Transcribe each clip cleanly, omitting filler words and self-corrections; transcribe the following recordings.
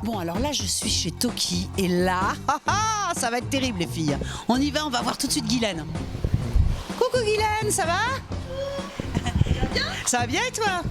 Bon, alors là, je suis chez Toki et là, ça va être terrible les filles. On y va, on va voir tout de suite Guylaine. Coucou Guylaine, ça va? Ça va bien et toi?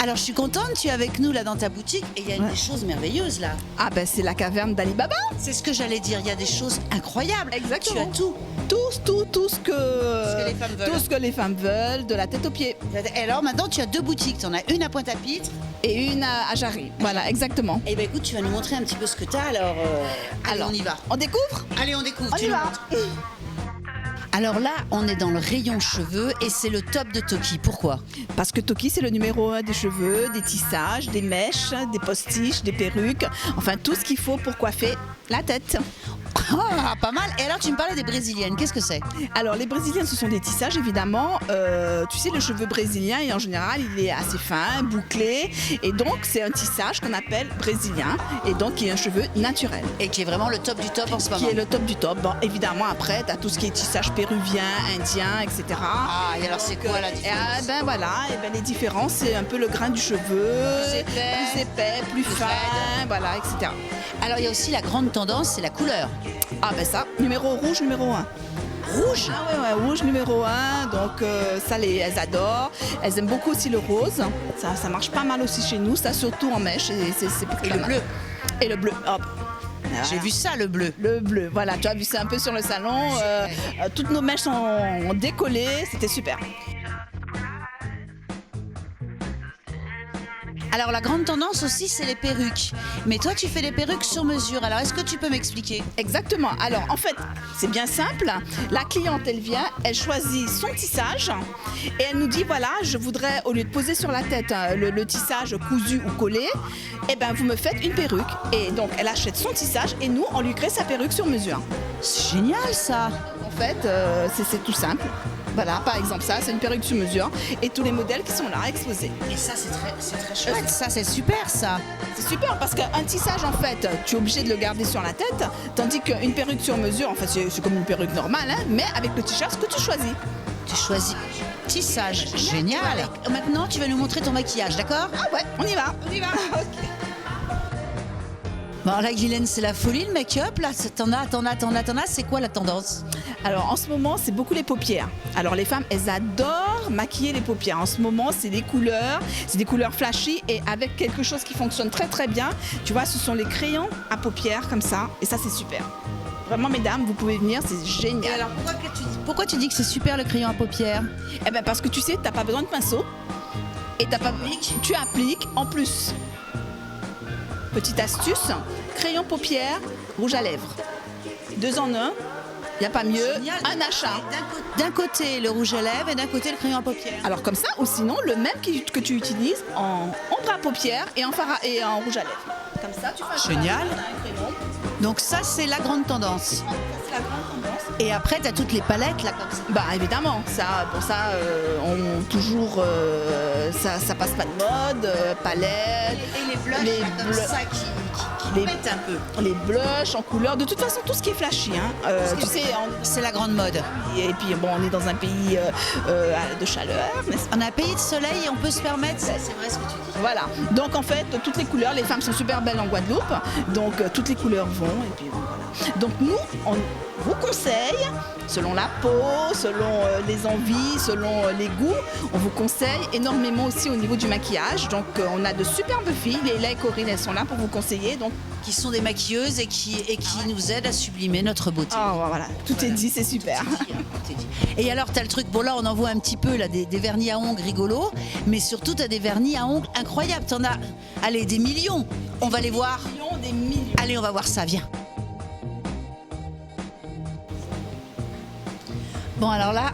Alors je suis contente, tu es avec nous là dans ta boutique et il y a des choses merveilleuses là. Ah ben c'est la caverne d'Ali Baba. C'est ce que j'allais dire, il y a des choses incroyables. Exactement. Tu as tout. Tout ce que les femmes veulent. Tout ce que les femmes veulent, de la tête aux pieds. Et alors maintenant tu as deux boutiques, tu en as une à Pointe-à-Pitre. Et une à Jarry. Voilà, exactement. Et ben écoute, tu vas nous montrer un petit peu ce que tu as alors on y va. On découvre? Allez, on découvre, On tu y nous va. montres. Alors là, on est dans le rayon cheveux et c'est le top de Toki. Pourquoi? Parce que Toki, c'est le numéro 1 des cheveux, des tissages, des mèches, des postiches, des perruques, enfin tout ce qu'il faut pour coiffer la tête. Ah, pas mal. Et alors tu me parlais des brésiliennes, qu'est-ce que c'est? Alors les brésiliennes, ce sont des tissages évidemment. Tu sais, le cheveu brésilien, et en général, il est assez fin, bouclé, et donc c'est un tissage qu'on appelle brésilien, et donc qui est un cheveu naturel. Et qui est vraiment le top du top en ce moment. Qui est le top du top. Bon, évidemment, après, tu as tout ce qui est tissage péruvien, indien, etc. Ah, et alors c'est quoi la différence? Ben voilà, et ben les différences, c'est un peu le grain du cheveu, plus épais, plus fin, voilà, etc. Alors il y a aussi la grande tendance, c'est la couleur. Ah ben ça, numéro rouge, numéro 1. Rouge? Ah ouais, rouge numéro 1, donc ça elles adorent. Elles aiment beaucoup aussi le rose, ça marche pas mal aussi chez nous, ça surtout en mèche. Et le bleu? Et le bleu, hop. J'ai vu ça, le bleu. Le bleu, voilà, tu as vu ça un peu sur le salon. Toutes nos mèches sont décollées, c'était super. Alors la grande tendance aussi, c'est les perruques. Mais toi, tu fais des perruques sur mesure. Alors est-ce que tu peux m'expliquer? Exactement. Alors en fait, c'est bien simple. La cliente, elle vient, elle choisit son tissage et elle nous dit voilà, je voudrais, au lieu de poser sur la tête le tissage cousu ou collé, eh ben vous me faites une perruque. Et donc elle achète son tissage et nous, on lui crée sa perruque sur mesure. C'est génial ça. En fait, c'est tout simple. Voilà, par exemple ça, c'est une perruque sur mesure et tous les modèles qui sont là exposés. Et ça, c'est très chouette. Ça, c'est super ça. C'est super parce qu'un tissage, en fait, tu es obligé de le garder sur la tête, tandis qu'une perruque sur mesure, en fait, c'est comme une perruque normale, hein, mais avec le tissage que tu choisis. Tu choisis tissage, génial. Maintenant, tu vas nous montrer ton maquillage, d'accord? Ah ouais, on y va. On y va. Ok. Bon, là, Guylaine, c'est la folie, le make-up. Là, t'en as. C'est quoi la tendance? Alors, en ce moment, c'est beaucoup les paupières. Alors, les femmes, elles adorent maquiller les paupières. En ce moment, c'est des couleurs flashy et avec quelque chose qui fonctionne très, très bien. Tu vois, ce sont les crayons à paupières comme ça. Et ça, c'est super. Vraiment, mesdames, vous pouvez venir, c'est génial. Et alors, pourquoi tu dis que c'est super le crayon à paupières? Eh bien, parce que tu sais, t'as pas besoin de pinceau. Et tu appliques en plus. Petite astuce, crayon paupières, rouge à lèvres. 2 en 1, il n'y a pas mieux, génial. Un achat. D'un côté le rouge à lèvres et d'un côté le crayon à paupières. Alors comme ça, ou sinon le même que tu utilises en ombre à paupières et en rouge à lèvres. Comme ça, tu fais génial. un crayon. Donc ça, c'est la grande tendance. C'est la grande tendance. Et après, tu as toutes les palettes là comme ça. Bah évidemment, ça passe pas de mode, palettes. Et les blushs comme ça qui mettent un peu. Les blushs en couleur, de toute façon tout ce qui est flashy, hein. Tu sais, c'est la grande mode. Et puis bon, on est dans un pays de chaleur, n'est-ce pas? On a un pays de soleil et on peut se permettre, c'est vrai ce que tu dis. Voilà, donc en fait, toutes les couleurs, les femmes sont super belles en Guadeloupe, donc toutes les couleurs vont, et puis bon, voilà. Donc nous, on vous conseille, selon la peau, selon les envies, selon les goûts, on vous conseille énormément aussi au niveau du maquillage. Donc on a de superbes filles, Léla et Corinne, elles sont là pour vous conseiller. Donc, qui sont des maquilleuses et qui nous aident à sublimer notre beauté. Oh voilà, tout est dit, c'est super. Tout est dit. Et alors, tu as le truc, bon là on en voit un petit peu là, des vernis à ongles rigolos, mais surtout tu as des vernis à ongles incroyables. Tu en as, allez, des millions. On va les voir. Des millions. Allez, on va voir ça, viens. Bon, alors là,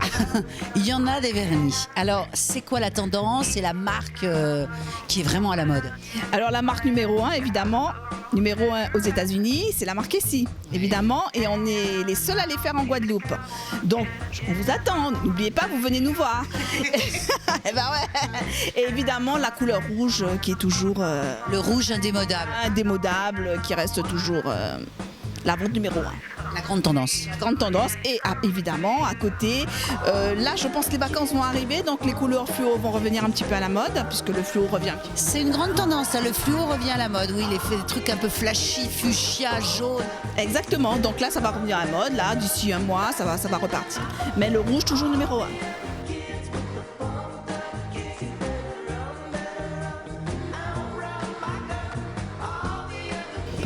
il y en a des vernis. Alors, c'est quoi la tendance et la marque qui est vraiment à la mode? Alors, la marque numéro 1, évidemment, numéro 1 aux États-Unis, c'est la marque Essie, évidemment, et on est les seuls à les faire en Guadeloupe. Donc, on vous attend, n'oubliez pas, vous venez nous voir. Et ben ouais. Et évidemment, la couleur rouge qui est toujours... le rouge indémodable. Indémodable, qui reste toujours la vente numéro 1. La grande tendance. La grande tendance. Et évidemment, à côté, là, je pense que les vacances vont arriver, donc les couleurs fluo vont revenir un petit peu à la mode, puisque le fluo revient un petit peu. C'est une grande tendance, ça. Le fluo revient à la mode. Oui, des trucs un peu flashy, fuchsia, jaune. Exactement. Donc là, ça va revenir à la mode. Là, d'ici un mois, ça va repartir. Mais le rouge, toujours numéro 1.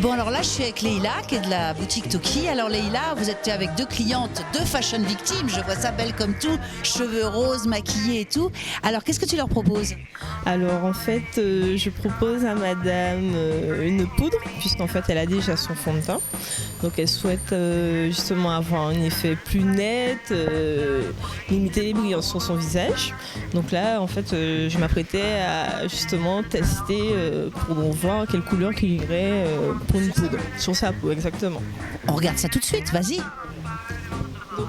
Bon, alors là, je suis avec Leïla, qui est de la boutique Toki. Alors Leïla, vous êtes avec 2 clientes, 2 fashion victimes. Je vois ça belle comme tout, cheveux roses, maquillées et tout. Alors, qu'est-ce que tu leur proposes? Alors en fait, je propose à madame une poudre, puisqu'en fait elle a déjà son fond de teint. Donc elle souhaite justement avoir un effet plus net, limiter les brillants sur son visage. Donc là, en fait, je m'apprêtais à justement tester pour voir quelle couleur qu'il irait pour une poudre sur sa peau, exactement. On regarde ça tout de suite, vas-y. Donc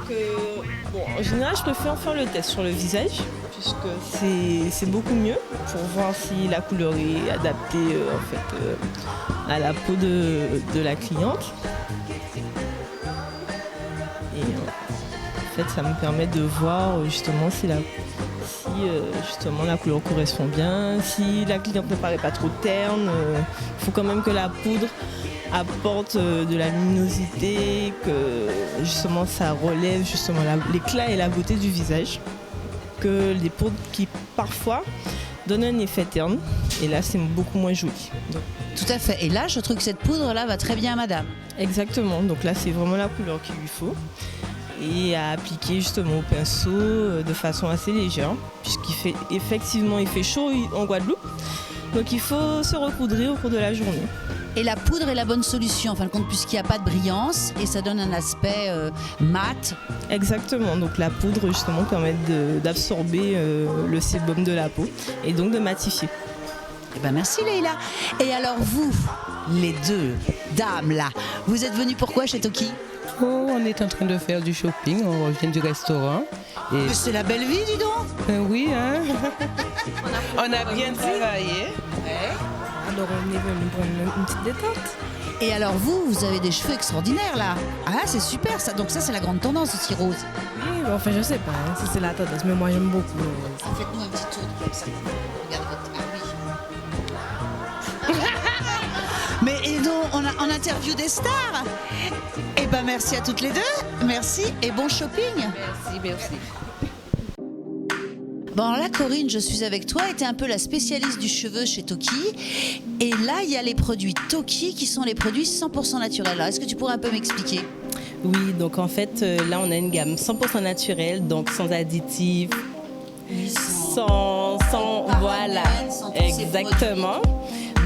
bon, en général, je préfère faire le test sur le visage, puisque c'est beaucoup mieux pour voir si la couleur est adaptée en fait, à la peau de la cliente. Et en fait, ça me permet de voir justement si justement la couleur correspond bien, si la cliente ne paraît pas trop terne. Il faut quand même que la poudre apporte de la luminosité, que justement ça relève justement l'éclat et la beauté du visage, que les poudres qui parfois donnent un effet terne, et là c'est beaucoup moins joli. Donc, Tout à fait. Et là, je trouve que cette poudre-là va très bien à madame. exactement, donc là c'est vraiment la couleur qu'il lui faut, et à appliquer justement au pinceau de façon assez légère, puisqu'effectivement il fait chaud en Guadeloupe, donc il faut se recoudrer au cours de la journée. Et la poudre est la bonne solution, en fin de compte, puisqu'il n'y a pas de brillance et ça donne un aspect mat. Exactement, donc la poudre justement permet d'absorber le sébum de la peau et donc de matifier. Eh ben merci Leïla. Et alors vous, les 2 dames là, vous êtes venues pourquoi chez Toki? Oh, on est en train de faire du shopping, on revient du restaurant. Et Mais c'est la belle vie, dis donc. oui, hein. On a bien travaillé. Alors on est venu prendre une petite détente. Et alors vous avez des cheveux extraordinaires là. Ah, c'est super ça. Donc ça, c'est la grande tendance aussi, rose. Oui, bon, enfin je sais pas si c'est la tendance, mais moi j'aime beaucoup le rose. Faites-nous un petit tour comme ça. Regarde votre... Ah oui. Mais et donc, on interview des stars. Eh ben merci à toutes les 2. Merci et bon shopping. Merci. Bon alors là Corinne, je suis avec toi et tu es un peu la spécialiste du cheveu chez Toki. Et là, il y a les produits Toki qui sont les produits 100% naturels. Alors, est-ce que tu pourrais un peu m'expliquer? Oui, donc en fait, là, on a une gamme 100% naturelle, donc sans additifs, sans voilà, sans tous ces exactement.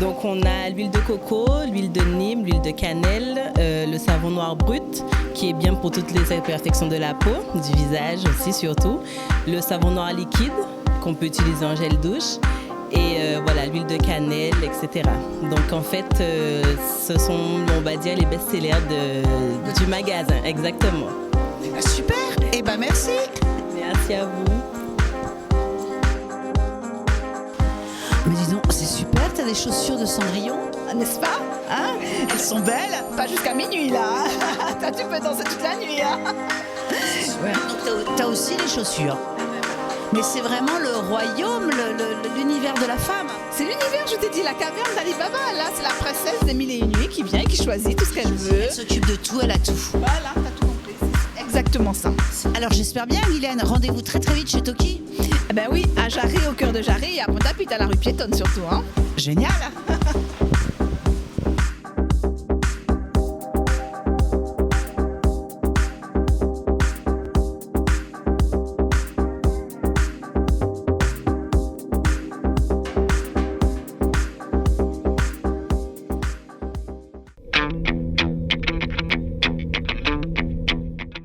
Donc on a l'huile de coco, l'huile de Nîmes, l'huile de cannelle, le savon noir brut qui est bien pour toutes les imperfections de la peau, du visage aussi surtout, le savon noir liquide qu'on peut utiliser en gel douche et voilà l'huile de cannelle, etc. Donc en fait ce sont, on va dire, les best-sellers du magasin, exactement. Super, et ben merci. Merci à vous. Mais dis donc, c'est super, t'as des chaussures de Cendrillon, N'est-ce pas, hein? elles sont belles. Pas jusqu'à minuit là. Toi, tu peux danser toute la nuit. Hein? Donc t'as aussi les chaussures. Mais c'est vraiment le royaume, l'univers de la femme. C'est l'univers, je t'ai dit, la caverne d'Ali Baba. Là, c'est la princesse des mille et une nuits qui vient et qui choisit tout ce qu'elle veut. Elle s'occupe de tout, elle a tout. Voilà, t'as tout compris. C'est exactement ça. Alors j'espère bien, Guylaine, rendez-vous très très vite chez Toki. Eh ben oui, à Jarry, au cœur de Jarry, et à Pointe-à-Pitre, à la rue piétonne surtout. Hein. Génial.